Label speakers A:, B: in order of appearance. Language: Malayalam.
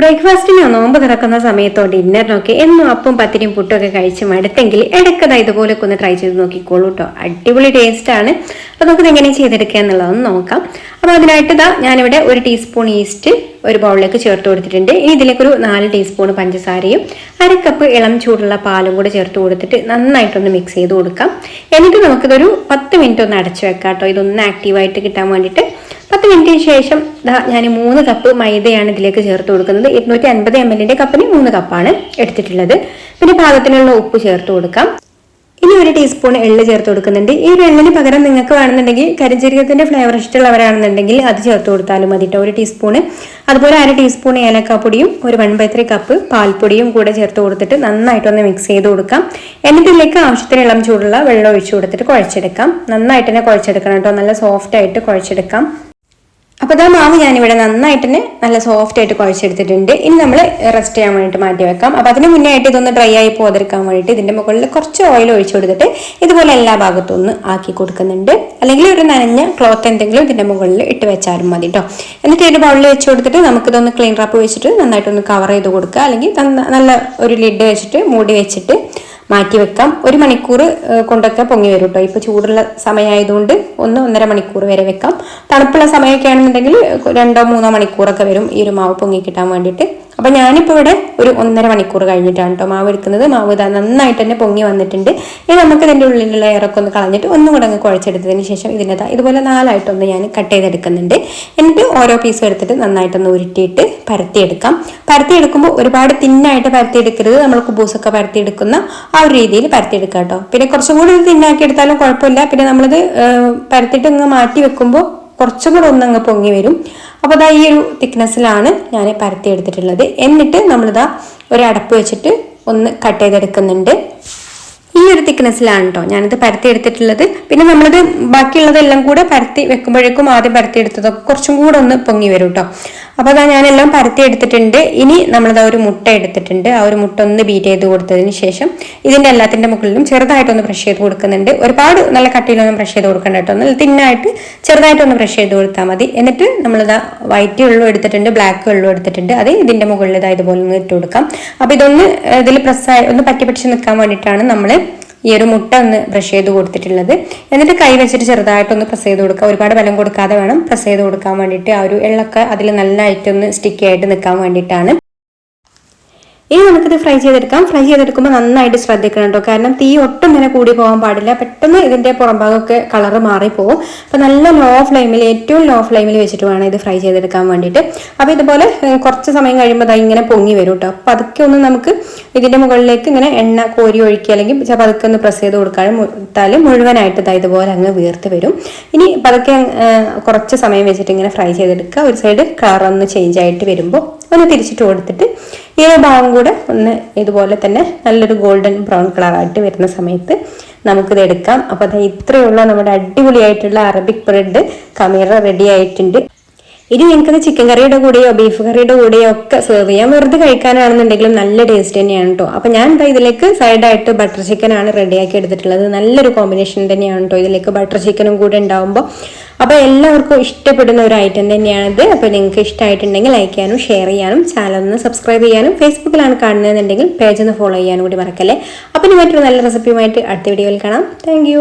A: ബ്രേക്ക്ഫാസ്റ്റിനോ നോമ്പ് തുറക്കുന്ന സമയത്തോ ഡിന്നറിനൊക്കെ എന്നും അപ്പം പത്തിരിയും പുട്ടൊക്കെ കഴിച്ച് മടുത്തെങ്കിൽ ഇടയ്ക്കത് ഇതുപോലൊക്കെ ഒന്ന് ട്രൈ ചെയ്ത് നോക്കിക്കോളൂ കേട്ടോ. അടിപൊളി ടേസ്റ്റ് ആണ്. അപ്പോൾ നമുക്കിത് എങ്ങനെ ചെയ്തെടുക്കുക എന്നുള്ളതൊന്ന് നോക്കാം. അപ്പോൾ അതിനായിട്ട് ഞാനിവിടെ 1 ടീസ്പൂൺ ഈസ്റ്റ് ഒരു ബൗളിലേക്ക് ചേർത്ത് കൊടുത്തിട്ടുണ്ട്. ഇനി ഇതിലേക്കൊരു 4 ടീസ്പൂൺ പഞ്ചസാരയും 1 കപ്പ് ഇളം ചൂടുള്ള പാലും കൂടെ ചേർത്ത് കൊടുത്തിട്ട് നന്നായിട്ടൊന്ന് മിക്സ് ചെയ്ത് കൊടുക്കാം. എന്നിട്ട് നമുക്കിതൊരു 10 മിനിറ്റ് ഒന്ന് അടച്ചു വെക്കാം കേട്ടോ, ഇതൊന്ന് ആക്റ്റീവായിട്ട് കിട്ടാൻ വേണ്ടിയിട്ട്. 10 മിനിറ്റിന് ശേഷം ഞാൻ 3 കപ്പ് മൈദയാണ് ഇതിലേക്ക് ചേർത്ത് കൊടുക്കുന്നത്. 250 ml കപ്പിന് 3 കപ്പാണ് എടുത്തിട്ടുള്ളത്. പിന്നെ പാകത്തിനുള്ള ഉപ്പ് ചേർത്ത് കൊടുക്കാം. ഇനി 1 ടീസ്പൂൺ എള്ള് ചേർത്ത് കൊടുക്കുന്നുണ്ട്. ഈ ഒരു എള്ളിന് പകരം നിങ്ങൾക്ക് വേണമെന്നുണ്ടെങ്കിൽ കരിഞ്ചീരകത്തിന്റെ ഫ്ലേവർ ഇഷ്ടമുള്ളവരാണെന്നുണ്ടെങ്കിൽ അത് ചേർത്ത് കൊടുത്താലും മതി കേട്ടോ, 1 ടീസ്പൂൺ. അതുപോലെ 1/2 ടീസ്പൂൺ ഏലക്കാപ്പൊടിയും 1/3 കപ്പ് പാൽപ്പൊടിയും കൂടെ ചേർത്ത് കൊടുത്തിട്ട് നന്നായിട്ടൊന്ന് മിക്സ് ചെയ്ത് കൊടുക്കാം. എന്നിട്ട് ഇതിലേക്ക് ആവശ്യത്തിന് ഇളം ചൂടുള്ള വെള്ളം ഒഴിച്ചു കൊടുത്തിട്ട് കുഴച്ചെടുക്കാം. നന്നായിട്ട് തന്നെ കുഴച്ചെടുക്കണം കേട്ടോ, നല്ല സോഫ്റ്റ് ആയിട്ട് കുഴച്ചെടുക്കാം. അപ്പോൾ മാവ് ഞാനിവിടെ നന്നായിട്ട് തന്നെ നല്ല സോഫ്റ്റ് ആയിട്ട് കുഴച്ചെടുത്തിട്ടുണ്ട്. ഇനി നമ്മൾ റെസ്റ്റ് ചെയ്യാൻ വേണ്ടിയിട്ട് മാറ്റി വെക്കാം. അപ്പോൾ അതിന് മുന്നേ ആയിട്ട് ഇതൊന്ന് ഡ്രൈ ആയി പോകാതിരിക്കാൻ വേണ്ടിയിട്ട് ഇതിൻ്റെ മുകളിൽ കുറച്ച് ഓയിൽ ഒഴിച്ചു കൊടുത്തിട്ട് ഇതുപോലെ എല്ലാ ഭാഗത്തും ഒന്ന് ആക്കി കൊടുക്കുന്നുണ്ട്. അല്ലെങ്കിൽ ഒരു നനഞ്ഞ ക്ലോത്ത് എന്തെങ്കിലും ഇതിൻ്റെ മുകളിൽ ഇട്ട് വെച്ചാലും മതി കേട്ടോ. എന്നിട്ട് ഒരു ബൗളിൽ വെച്ച് കൊടുത്തിട്ട് നമുക്കിതൊന്ന് ക്ലീൻ റാപ്പ് വെച്ചിട്ട് നന്നായിട്ടൊന്ന് കവർ ചെയ്ത് കൊടുക്കുക. അല്ലെങ്കിൽ നല്ല ഒരു ലിഡ് വെച്ചിട്ട് മൂടി വെച്ചിട്ട് മാറ്റി വെക്കാം. 1 മണിക്കൂർ കൊണ്ടൊക്കെ പൊങ്ങി വരും കേട്ടോ. ഇപ്പോൾ ചൂടുള്ള സമയമായതുകൊണ്ട് 1-1.5 മണിക്കൂർ വരെ വെക്കാം. തണുപ്പുള്ള സമയമൊക്കെ ആണെന്നുണ്ടെങ്കിൽ 2-3 മണിക്കൂറൊക്കെ വരും ഈ ഒരു മാവ് പൊങ്ങി കിട്ടാൻ വേണ്ടിയിട്ട്. അപ്പോൾ ഞാനിപ്പോൾ ഇവിടെ ഒരു 1.5 മണിക്കൂർ കഴിഞ്ഞിട്ടാണ് കേട്ടോ മാവ് എടുക്കുന്നത്. മാവ് നന്നായിട്ട് തന്നെ പൊങ്ങി വന്നിട്ടുണ്ട്. ഇനി നമുക്ക് ഇതിൻ്റെ ഉള്ളിലുള്ള എയറൊക്കെ ഒന്ന് കളഞ്ഞിട്ട് ഒന്നും കൂടെ അങ്ങ് കുഴച്ചെടുത്തതിന് ശേഷം ഇതുപോലെ 4ആയിട്ടൊന്ന് ഞാൻ കട്ട് ചെയ്തെടുക്കുന്നുണ്ട്. എന്നിട്ട് ഓരോ പീസും എടുത്തിട്ട് നന്നായിട്ടൊന്ന് ഉരുട്ടിയിട്ട് പരത്തിയെടുക്കാം. പരത്തിയെടുക്കുമ്പോൾ ഒരുപാട് തിന്നായിട്ട് പരത്തിയെടുക്കരുത്. നമ്മൾ കുബൂസൊക്കെ പരത്തിയെടുക്കുന്ന ആ ഒരു രീതിയിൽ പരത്തിയെടുക്കാം കേട്ടോ. പിന്നെ കുറച്ചും കൂടി തിന്നാക്കി എടുത്താലും കുഴപ്പമില്ല. പിന്നെ നമ്മളിത് പരത്തിയിട്ട് ഇങ്ങ് മാറ്റി വെക്കുമ്പോൾ കുറച്ചും കൂടെ ഒന്നങ്ങ് പൊങ്ങി വരും. അപ്പോൾ ഈ ഒരു തിക്നെസ്സിലാണ് ഞാൻ പരത്തി എടുത്തിട്ടുള്ളത്. എന്നിട്ട് നമ്മളിതാ ഒരു അടപ്പ് വെച്ചിട്ട് ഒന്ന് കട്ട് ചെയ്തെടുക്കുന്നുണ്ട്. ഈ ഒരു തിക്നെസ്സിലാണ് കേട്ടോ ഞാനിത് പരത്തി എടുത്തിട്ടുള്ളത്. പിന്നെ നമ്മളിത് ബാക്കിയുള്ളതെല്ലാം കൂടെ പരത്തി വെക്കുമ്പോഴേക്കും ആദ്യം പരത്തി എടുത്തതൊക്കെ കുറച്ചും കൂടെ ഒന്ന് പൊങ്ങി വരും കേട്ടോ. അപ്പോൾ ഞാനെല്ലാം പരത്തി എടുത്തിട്ടുണ്ട്. ഇനി ഒരു മുട്ട എടുത്തിട്ടുണ്ട്. ആ ഒരു മുട്ട ഒന്ന് ബീറ്റ് ചെയ്ത് കൊടുത്തതിന് ശേഷം ഇതിൻ്റെ എല്ലാത്തിൻ്റെ മുകളിലും ചെറുതായിട്ടൊന്ന് ബ്രഷ് ചെയ്ത് കൊടുക്കുന്നുണ്ട്. ഒരുപാട് നല്ല കട്ടിയിലൊന്നും ബ്രഷ് ചെയ്ത് കൊടുക്കണ്ട കേട്ടോ, നല്ല തിന്നായിട്ട് ചെറുതായിട്ടൊന്ന് ബ്രഷ് ചെയ്ത് കൊടുത്താൽ മതി. എന്നിട്ട് വൈറ്റ് വെള്ളം എടുത്തിട്ടുണ്ട്, ബ്ലാക്ക് വെള്ളം എടുത്തിട്ടുണ്ട്. അത് ഇതിൻ്റെ മുകളിൽ ഇതുപോലെ ഒന്ന് ഇട്ട് കൊടുക്കാം. അപ്പോൾ ഇതൊന്ന് ഇതിൽ പ്രസ്സായി ഒന്ന് പറ്റി നിൽക്കാൻ വേണ്ടിയിട്ടാണ് നമ്മൾ ഈ ഒരു മുട്ട ഒന്ന് ബ്രഷ് ചെയ്ത് കൊടുത്തിട്ടുള്ളത്. എന്നിട്ട് കൈ വെച്ചിട്ട് ചെറുതായിട്ടൊന്ന് പ്രസ് ചെയ്ത് കൊടുക്കുക. ഒരുപാട് ബലം കൊടുക്കാതെ വേണം പ്രസ് ചെയ്ത് കൊടുക്കാൻ വേണ്ടിയിട്ട്. ആ ഒരു എള്ളൊക്കെ അതിൽ നല്ലതായിട്ടൊന്ന് സ്റ്റിക്കി ആയിട്ട് നിൽക്കാൻ വേണ്ടിയിട്ടാണ്. ഇനി നമുക്കിത് ഫ്രൈ ചെയ്തെടുക്കാം. ഫ്രൈ ചെയ്തെടുക്കുമ്പോൾ നന്നായിട്ട് ശ്രദ്ധിക്കണം കേട്ടോ, കാരണം തീ ഒട്ടും തന്നെ കൂടി പോകാൻ പാടില്ല. പെട്ടെന്ന് ഇതിൻ്റെ പുറംഭാഗമൊക്കെ കളറ് മാറിപ്പോകും. അപ്പോൾ നല്ല ഏറ്റവും ലോ ഫ്ലെയിമിൽ വെച്ചിട്ട് വേണം ഇത് ഫ്രൈ ചെയ്തെടുക്കാൻ വേണ്ടിയിട്ട്. അപ്പോൾ ഇതുപോലെ കുറച്ച് സമയം കഴിയുമ്പോൾ ഇങ്ങനെ പൊങ്ങി വരും കേട്ടോ. അപ്പോൾ അതൊക്കെ ഒന്ന് നമുക്ക് ഇതിൻ്റെ മുകളിലേക്ക് ഇങ്ങനെ എണ്ണ കോരി ഒഴിക്കുക, അല്ലെങ്കിൽ പതുക്കെ ഒന്ന് പ്രസ് ചെയ്ത് കൊടുത്താൽ മുഴുവനായിട്ട് ഇതുപോലെ അങ്ങ് വീർത്ത് വരും. ഇനി പതുക്കെ കുറച്ച് സമയം വെച്ചിട്ട് ഇങ്ങനെ ഫ്രൈ ചെയ്തെടുക്കുക. ഒരു സൈഡ് കളർ ഒന്ന് ചേഞ്ച് ആയിട്ട് വരുമ്പോൾ ഒന്ന് തിരിച്ചിട്ട് കൊടുത്തിട്ട് ഈ ഒരു ഭാഗം കൂടെ ഒന്ന് ഇതുപോലെ തന്നെ നല്ലൊരു ഗോൾഡൻ ബ്രൗൺ കളറായിട്ട് വരുന്ന സമയത്ത് നമുക്കിത് എടുക്കാം. അപ്പോൾ ഇത്രയുള്ള നമ്മുടെ അടിപൊളിയായിട്ടുള്ള അറബിക് ബ്രെഡ് ഖമീറ റെഡി ആയിട്ടുണ്ട്. ഇനി നിങ്ങൾക്കത് ചിക്കൻ കറിയുടെ കൂടെയോ ബീഫ് കറിയുടെ കൂടെയോ ഒക്കെ സെർവ് ചെയ്യാം. വെറുതെ കഴിക്കാനാണെന്നുണ്ടെങ്കിലും നല്ല ടേസ്റ്റ് തന്നെയാണ് കേട്ടോ. അപ്പോൾ ഞാൻ ഇതിലേക്ക് സൈഡായിട്ട് ബട്ടർ ചിക്കനാണ് റെഡിയാക്കി എടുത്തിട്ടുള്ളത്. നല്ലൊരു കോമ്പിനേഷൻ തന്നെയാണ് കേട്ടോ ഇതിലേക്ക് ബട്ടർ ചിക്കനും കൂടെ ഉണ്ടാവുമ്പോൾ. അപ്പോൾ എല്ലാവർക്കും ഇഷ്ടപ്പെടുന്ന ഒരു ഐറ്റം തന്നെയാണിത്. അപ്പോൾ നിങ്ങൾക്ക് ഇഷ്ടമായിട്ടുണ്ടെങ്കിൽ ലൈക്ക് ചെയ്യാനും ഷെയർ ചെയ്യാനും ചാനൽ ഒന്ന് സബ്സ്ക്രൈബ് ചെയ്യാനും ഫേസ്ബുക്കിലാണ് കാണുന്നതെന്നുണ്ടെങ്കിൽ പേജ് ഒന്ന് ഫോളോ ചെയ്യാനും കൂടി മറക്കല്ലേ. അപ്പോൾ ഇനി മറ്റൊരു നല്ല റെസിപ്പിയുമായിട്ട് അടുത്ത വീഡിയോയിൽ കാണാം. താങ്ക്